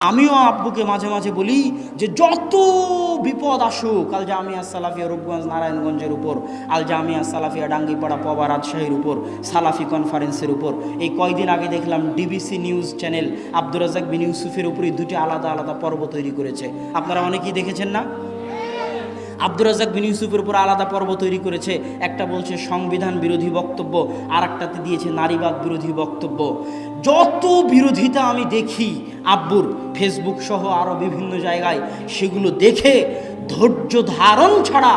আমিও আব্বুকে মাঝে মাঝে বলি যে যত বিপদ আসুক, আল জামিয়া সালাফিয়া রূপগঞ্জ নারায়ণগঞ্জের উপর, আল জামিয়া সালাফিয়া ডাঙ্গিপাড়া পবা রাজশাহীর উপর, সালাফি কনফারেন্সের উপর, এই কয়দিন আগে দেখলাম DBC news channel Abdur Razzak bin ইউসুফের উপরই দুটি আলাদা আলাদা পর্ব তৈরি করেছে। আপনারা অনেকেই দেখেছেন না? আব্দুর রাজ্জাক বিন ইউসুফের উপর আলাদা পর্ব তৈরি করেছে। একটা বলছে সংবিধান বিরোধী বক্তব্য, আর একটাতে দিয়েছে নারীবাদ বিরোধী বক্তব্য। যত বিরোধিতা আমি দেখি আব্বুর, ফেসবুক সহ আরও বিভিন্ন জায়গায়, সেগুলো দেখে ধৈর্য ধারণ ছাড়া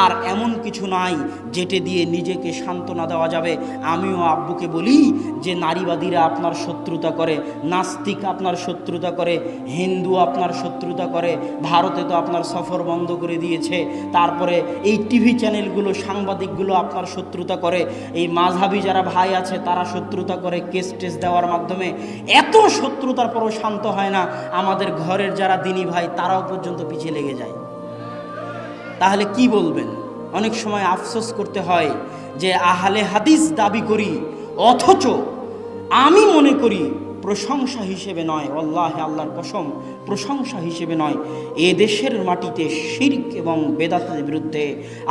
আর এমন কিছু নাই যেটা দিয়ে নিজেকে সান্ত্বনা দেওয়া যাবে। আমিও আব্বুকে বলি যে নারীবাদীরা আপনার শত্রুতা করে, নাস্তিক আপনার শত্রুতা করে, হিন্দু আপনার শত্রুতা করে, ভারতে তো আপনার সফর বন্ধ করে দিয়েছে, তারপরে এই টিভি চ্যানেলগুলো, সাংবাদিকগুলো আপনার শত্রুতা করে, এই মাঝহাবি যারা ভাই আছে তারা শত্রুতা করে কেস টেস দেওয়ার মাধ্যমে। এত শত্রুতার পরও শান্ত হয় না। আমাদের ঘরের যারা দিনী ভাই তারাও পর্যন্ত পিছিয়ে লেগে যায়। তাহলে কি বলবেন? অনেক সময় আফসোস করতে হয় যে আহলে হাদিস দাবি করি, অথচ আমি মনে করি প্রশংসা হিসেবে নয়, আল্লাহে আল্লাহর কসম, প্রশংসা হিসেবে নয়, এ দেশের মাটিতে শিরক এবং বেদাতের বিরুদ্ধে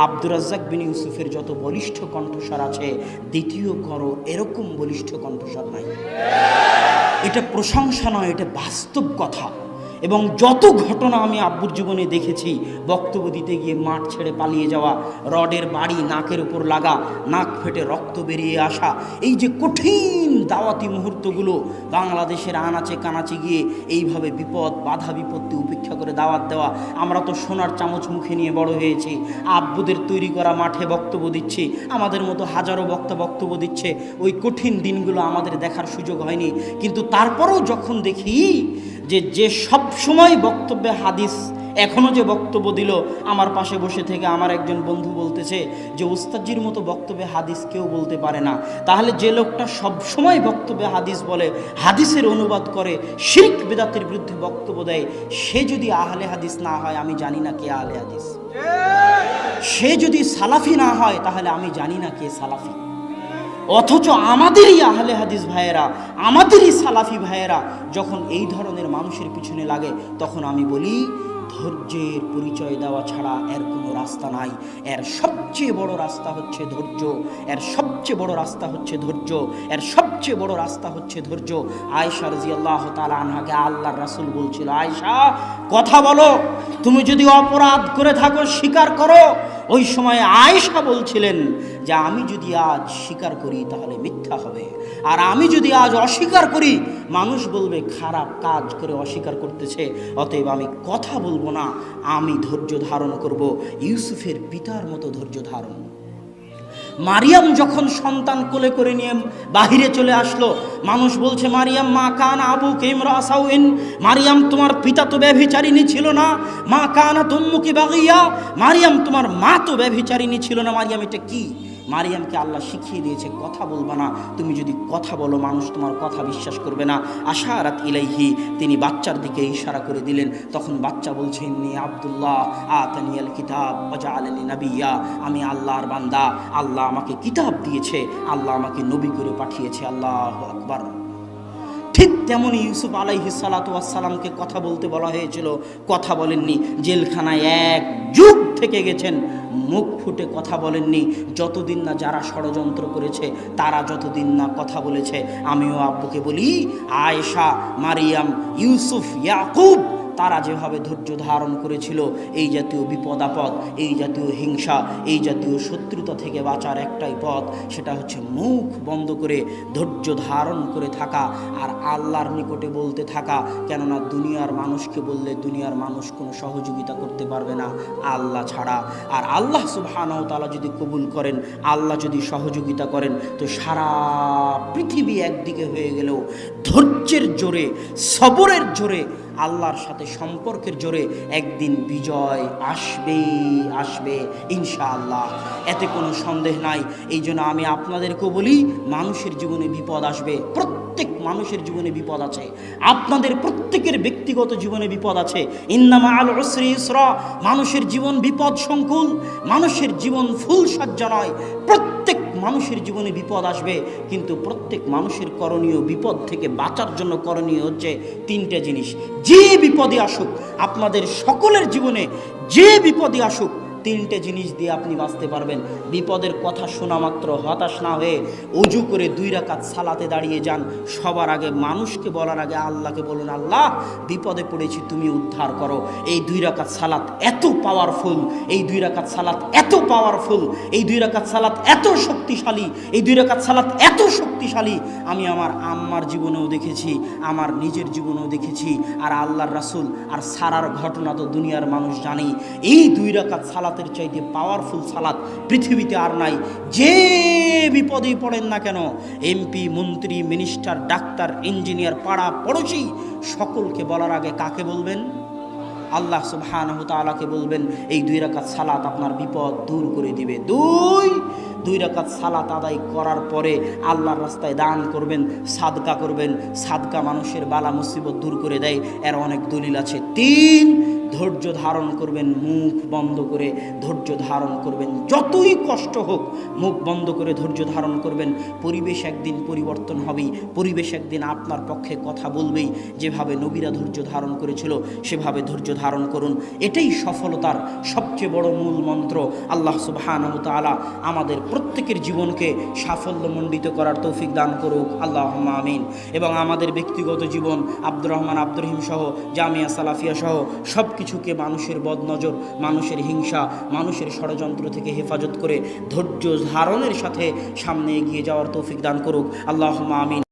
আব্দুর রাজ্জাক বিন ইউসুফের যত বলিষ্ঠ কণ্ঠস্বর আছে, দ্বিতীয় কারো এরকম বলিষ্ঠ কণ্ঠস্বর নাই। এটা প্রশংসা নয়, এটা বাস্তব কথা। এবং যত ঘটনা আমি আব্বুর জীবনে দেখেছি, বক্তব্য দিতে গিয়ে মাঠ ছেড়ে পালিয়ে যাওয়া, রডের বাড়ি নাকের উপর লাগা, নাক ফেটে রক্ত বেরিয়ে আসা, এই যে কঠিন দাওয়াতি মুহূর্তগুলো, বাংলাদেশের আনাচে কানাচে গিয়ে এইভাবে বিপদ বাধা বিপত্তি উপেক্ষা করে দাওয়াত দেওয়া। আমরা তো সোনার চামচ মুখে নিয়ে বড় হয়েছি, আব্বুদের তৈরি করা মাঠে বক্তব্য দিচ্ছি, আমাদের মতো হাজারো বক্তা বক্তব্য দিচ্ছে। ওই কঠিন দিনগুলো আমাদের দেখার সুযোগ হয়নি, কিন্তু তারপরেও যখন দেখি যে সব সময় বক্তব্যে হাদিস, এখনও যে বক্তব্য দিল, আমার পাশে বসে থেকে আমার একজন বন্ধু বলতেছে যে উস্তাদজির মতো বক্তব্যে হাদিস কেউ বলতে পারে না। তাহলে যে লোকটা সব সময় বক্তব্যে হাদিস বলে, হাদিসের অনুবাদ করে, শিরক বিদআতের বিরুদ্ধে বক্তব্য দেয়, সে যদি আহলে হাদিস না হয়, আমি জানি না কে আহলে হাদিস। সে যদি সালাফি না হয়, তাহলে আমি জানি না কে সালাফি। অথচ আমাদেরই আহলে হাদিস ভাইয়েরা, আমাদেরই সালাফি ভাইয়েরা যখন এই ধরনের মানুষের পিছনে লাগে, তখন আমি বলি ধৈর্যের পরিচয় দেওয়া ছাড়া এর কোনো রাস্তা নাই। এর সবচেয়ে বড় রাস্তা হচ্ছে ধৈর্য, এর সবচেয়ে বড় রাস্তা হচ্ছে ধৈর্য, এর সবচেয়ে বড় রাস্তা হচ্ছে ধৈর্য। আয়েশা রাদিয়াল্লাহু তাআলা আনহাকে আল্লাহর রাসূল বলছিল, আয়েশা কথা বলো, তুমি যদি অপরাধ করে থাকো স্বীকার করো। ওই সময় আয়েশা বলছিলেন যে আমি যদি আজ স্বীকার করি তাহলে মিথ্যা হবে, আর আমি যদি আজ অস্বীকার করি মানুষ বলবে খারাপ কাজ করে অস্বীকার করতেছে, অতএব আমি কথা বলবো না, আমি ধৈর্য ধারণ করব, ইউসুফের পিতার মতো ধৈর্য ধারণ। মারিয়াম যখন সন্তান কোলে করে নিয়ে বাহিরে চলে আসলো, মানুষ বলছে মারিয়াম মা কান আবু কেমরা সাউইন, মারিয়াম তোমার পিতা তো ব্যভিচারিণী ছিল না, মা কানা তুম্মুকি বাগিয়া, মারিয়াম তোমার মা তো ব্যভিচারিণী ছিল না। মারিয়াম এটা কি? মারিয়ামকে আল্লাহ শিখিয়ে দিয়েছে কথা বলবা না, তুমি যদি কথা বলো মানুষ তোমার কথা বিশ্বাস করবে না। আশারাত ইলাইহি, তিনি বাচ্চার দিকে ইশারা করে দিলেন। তখন বাচ্চা বলছে ইন্নী আব্দুল্লাহ আতানিয়াল কিতাব ওয়া জাআলানি নাবিয়্যা, আমি আল্লাহর বান্দা, আল্লাহ আমাকে কিতাব দিয়েছে, আল্লাহ আমাকে নবী করে পাঠিয়েছে। আল্লাহু আকবার। ঠিক তেমনি ইউসুফ আলাইহিস সালাতু ওয়াস সালামকে কথা বলতে বলা হয়েছিল, কথা বলেননি। জেলখানায় এক যুগ থেকে গেছেন, মুখ ফুটে কথা বলেননি, যতদিন না যারা ষড়যন্ত্র করেছে তারা যতদিন না কথা বলেছে। আমিও আব্বুকে বলি, আয়েশা, মারিয়াম, ইউসুফ, ইয়াকুব, তারা যেভাবে ধৈর্য ধারণ করেছিল, এই জাতীয় বিপদ আপদ, এই জাতীয় হিংসা, এই জাতীয় শত্রুতা থেকে বাঁচার একটাই পথ, সেটা হচ্ছে মুখ বন্ধ করে ধৈর্য ধারণ করে থাকা আর আল্লাহর নিকটে বলতে থাকা। কেননা দুনিয়ার মানুষকে বললে দুনিয়ার মানুষ কোনো সহযোগিতা করতে পারবে না আল্লাহ ছাড়া। আর আল্লাহ সুবহানাহু ওয়া তাআলা যদি কবুল করেন, আল্লাহ যদি সহযোগিতা করেন, তো সারা পৃথিবী একদিকে হয়ে গেলেও ধৈর্যের জোরে, সবরের জোরে, আল্লাহর সাথে সম্পর্কের জোরে একদিন বিজয় আসবে, আসবে ইনশাআল্লাহ, এতে কোনো সন্দেহ নাই। এই জন্য আমি আপনাদেরকেও বলি, মানুষের জীবনে বিপদ আসবে, প্রত্যেক মানুষের জীবনে বিপদ আছে, আপনাদের প্রত্যেকের ব্যক্তিগত জীবনে বিপদ আছে। ইন্না মাআল উসরি ইসরা, মানুষের জীবন বিপদ সংকুল, মানুষের জীবন ফুল সজ্জা নয়। প্রত্যেক মানুষের জীবনে বিপদ আসবে, কিন্তু প্রত্যেক মানুষের করণীয়, বিপদ থেকে বাঁচার জন্য করণীয় হচ্ছে 3টে জিনিস। যে বিপদে আসুক, আপনাদের সকলের জীবনে যে বিপদে আসুক, 3টে জিনিস দিয়ে আপনি বাঁচতে পারবেন। বিপদের কথা শোনা মাত্র হতাশ না হয়ে অজু করে 2 রাকাত সালাতে দাঁড়িয়ে যান। সবার আগে মানুষকে বলার আগে আল্লাহকে বলুন, আল্লাহ বিপদে পড়েছি, তুমি উদ্ধার করো। এই 2 রাকাত সালাত এত পাওয়ারফুল, এই 2 রাকাত সালাত এত পাওয়ারফুল, এই 2 রাকাত সালাত এত শক্তিশালী, এই 2 রাকাত সালাত এত শক্তিশালী। আমি আমার আম্মার জীবনেও দেখেছি, আমার নিজের জীবনেও দেখেছি, আর আল্লাহর রাসূল আর সারার ঘটনা তো দুনিয়ার মানুষ জানি। এই 2 রাকাত সালাতের চাইতে পাওয়ারফুল সালাত পৃথিবীতে আর নাই। যে বিপদেই পড়েন না কেন, এমপি, মন্ত্রী, মিনিস্টার, ডাক্তার, ইঞ্জিনিয়ার, পাড়া পড়োশি, সকলকে বলার আগে কাকে বলবেন? আল্লাহ সুবহানাহু ওয়া তাআলাকে বলবেন। এই 2 রাকাত সালাত আপনার বিপদ দূর করে দিবে। 2 রাকাত সালাত আদায় করার পরে আল্লাহর রাস্তায় দান করবেন, সাদকা করবেন। সাদকা মানুষের বালা মুসিবত দূর করে দেয়, এর অনেক দলিল আছে। 3, ধৈর্য ধারণ করবেন, মুখ বন্ধ করে ধৈর্য ধারণ করবেন। যতই কষ্ট হোক মুখ বন্ধ করে ধৈর্য ধারণ করবেন। পরিবেশ একদিন পরিবর্তন হবেই, পরিবেশ একদিন আপনার পক্ষে কথা বলবেই। যেভাবে নবীরা ধৈর্য ধারণ করেছিল সেভাবে ধৈর্য ধারণ করুন। এটাই সফলতার সবচেয়ে বড় মূল মন্ত্র। আল্লাহ সুবহানাহু ওয়া তাআলা আমাদের প্রত্যেকের জীবনকে সাফল্যমণ্ডিত করার তৌফিক দান করুক, আল্লাহুম্মা আমিন। এবং আমাদের ব্যক্তিগত জীবন, আব্দুর রহমান, আব্দুর রহিম সহ, জামিয়া সালাফিয়া সহ সব কিছুকে মানুষের বদনজর, মানুষের হিংসা, মানুষের ষড়যন্ত্র থেকে হেফাজত করে ধৈর্য ধারণের সাথে সামনে এগিয়ে যাওয়ার তৌফিক দান করুক, আল্লাহুম্মা আমিন।